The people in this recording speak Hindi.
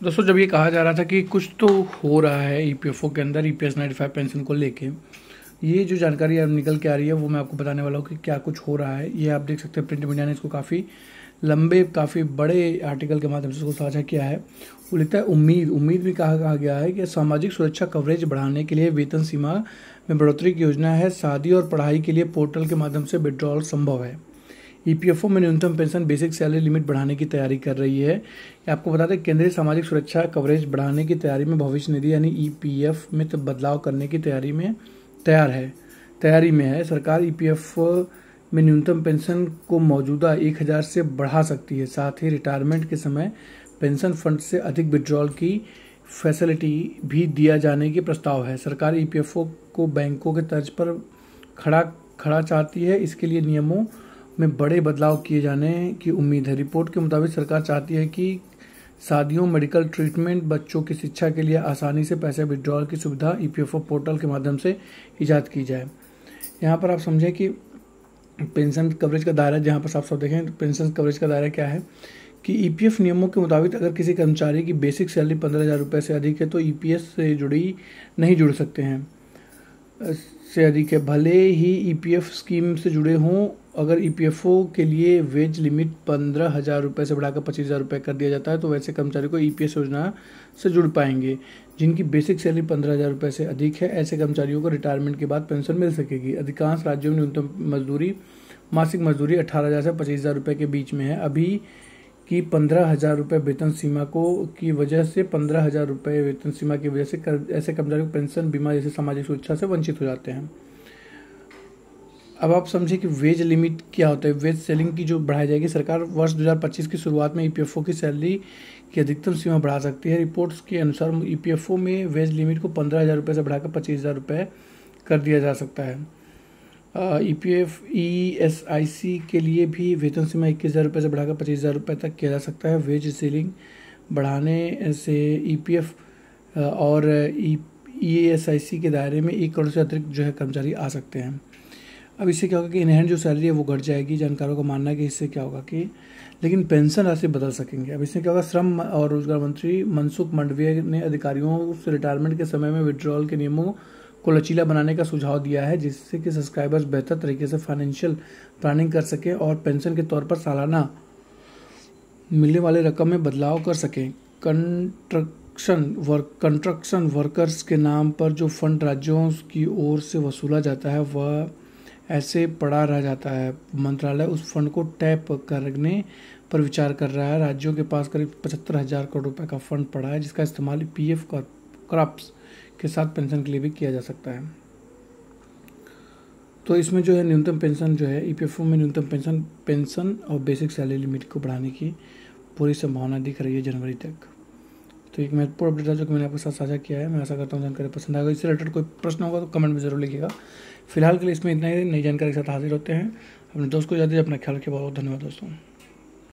दोस्तों, जब ये कहा जा रहा था कि कुछ तो हो रहा है ईपीएफओ के अंदर ईपीएस 95 पेंशन को लेके, ये जो जानकारी अब निकल के आ रही है वो मैं आपको बताने वाला हूँ कि क्या कुछ हो रहा है। ये आप देख सकते हैं, प्रिंट मीडिया ने इसको काफ़ी लंबे, काफ़ी बड़े आर्टिकल के माध्यम से इसको साझा किया है। वो लिखता है, उम्मीद भी कहा गया है कि सामाजिक सुरक्षा कवरेज बढ़ाने के लिए वेतन सीमा में बढ़ोतरी की योजना है। शादी और पढ़ाई के लिए पोर्टल के माध्यम से विड्रॉल संभव है। ईपीएफओ में न्यूनतम पेंशन बेसिक सैलरी लिमिट बढ़ाने की तैयारी कर रही है। आपको बता दें, केंद्रीय सामाजिक सुरक्षा कवरेज बढ़ाने की तैयारी में भविष्य निधि यानी ईपीएफ में तो बदलाव करने की तैयारी में है। सरकार ईपीएफ में न्यूनतम पेंशन को मौजूदा 1000 से बढ़ा सकती है। साथ ही रिटायरमेंट के समय पेंशन फंड से अधिक विड्रॉल की फैसिलिटी भी दिया जाने की प्रस्ताव है। सरकार ईपीएफओ को बैंकों के तर्ज पर खड़ा चाहती है। इसके लिए नियमों में बड़े बदलाव किए जाने की उम्मीद है। रिपोर्ट के मुताबिक सरकार चाहती है कि शादियों, मेडिकल ट्रीटमेंट, बच्चों की शिक्षा के लिए आसानी से पैसे विड्रॉल की सुविधा ईपीएफओ पोर्टल के माध्यम से ईजाद की जाए। यहाँ पर आप समझें कि पेंशन कवरेज का दायरा, जहाँ पर साफ देखें पेंशन कवरेज का दायरा क्या है कि ईपीएफ नियमों के मुताबिक अगर किसी कर्मचारी की बेसिक सैलरी 15,000 रुपये से अधिक है तो ईपीएस से नहीं जुड़ सकते हैं से अधिक है, भले ही ईपीएफ स्कीम से जुड़े हों। अगर ईपीएफओ के लिए वेज लिमिट 15,000 रुपये से बढ़ाकर 25,000 रुपये कर दिया जाता है तो वैसे कर्मचारी को ईपीएस योजना से जुड़ पाएंगे जिनकी बेसिक सैलरी 15,000 रुपये से अधिक है। ऐसे कर्मचारियों को रिटायरमेंट के बाद पेंशन मिल सकेगी। अधिकांश राज्यों में न्यूनतम मासिक मजदूरी 18,000 से 25,000 रुपये के बीच में है। अभी की 15,000 रुपये वेतन सीमा की वजह से 15,000 रुपये वेतन सीमा की वजह से ऐसे कर्मचारी को पेंशन, बीमा जैसे सामाजिक सुरक्षा से वंचित हो जाते हैं। अब आप समझें कि वेज लिमिट क्या होता है। वेज सेलिंग की जो बढ़ाई जाएगी, सरकार वर्ष 2025 की शुरुआत में ईपीएफओ की सैलरी की अधिकतम सीमा बढ़ा सकती है। रिपोर्ट्स के अनुसार ईपीएफओ में वेज लिमिट को 15,000 रुपये से बढ़ाकर 25,000 रुपये कर दिया जा सकता है। ईएसआईसी के लिए भी वेतन सीमा 21,000 रुपये से बढ़ाकर 25,000 रुपये तक किया जा सकता है। वेज सीलिंग बढ़ाने से ईपीएफ और ईएसआईसी के दायरे में 1 करोड़ से अतिरिक्त जो है कर्मचारी आ सकते हैं। अब इससे क्या होगा कि इनहैंड जो सैलरी है वो घट जाएगी। जानकारों का मानना है कि इससे क्या होगा कि लेकिन पेंशन राशि बदल सकेंगे। अब इससे क्या होगा, श्रम और रोजगार मंत्री मनसुख मांडविया ने अधिकारियों से रिटायरमेंट के समय में विड्रॉल के नियमों को लचीला बनाने का सुझाव दिया है, जिससे कि सब्सक्राइबर्स बेहतर तरीके से फाइनेंशियल प्लानिंग कर सकें और पेंशन के तौर पर सालाना मिलने वाले रकम में बदलाव कर सकें। कंस्ट्रक्शन वर्कर्स के नाम पर जो फंड राज्यों की ओर से वसूला जाता है वह ऐसे पड़ा रह जाता है। मंत्रालय उस फंड को टैप करने पर विचार कर रहा है। राज्यों के पास करीब 75,000 करोड़ रुपए का फंड पड़ा है, जिसका इस्तेमाल पीएफ क्रॉप्स के साथ पेंशन के लिए भी किया जा सकता है। तो इसमें जो है न्यूनतम पेंशन जो है ईपीएफओ में न्यूनतम पेंशन और बेसिक सैलरी लिमिट को बढ़ाने की पूरी संभावना दिख रही है जनवरी तक। तो एक महत्वपूर्ण अपडेट था जो कि मैंने आपके साथ साझा किया है। मैं आशा करता हूँ जानकारी पसंद आएगा। इससे रिलेटेड कोई प्रश्न होगा तो कमेंट में जरूर लिखिएगा। फिलहाल के लिए इसमें इतना ही। नई जानकारी के साथ हाजिर होते हैं। अपने दोस्त को याद दीजिए, अपना ख्याल रखिए। बहुत बहुत धन्यवाद दोस्तों।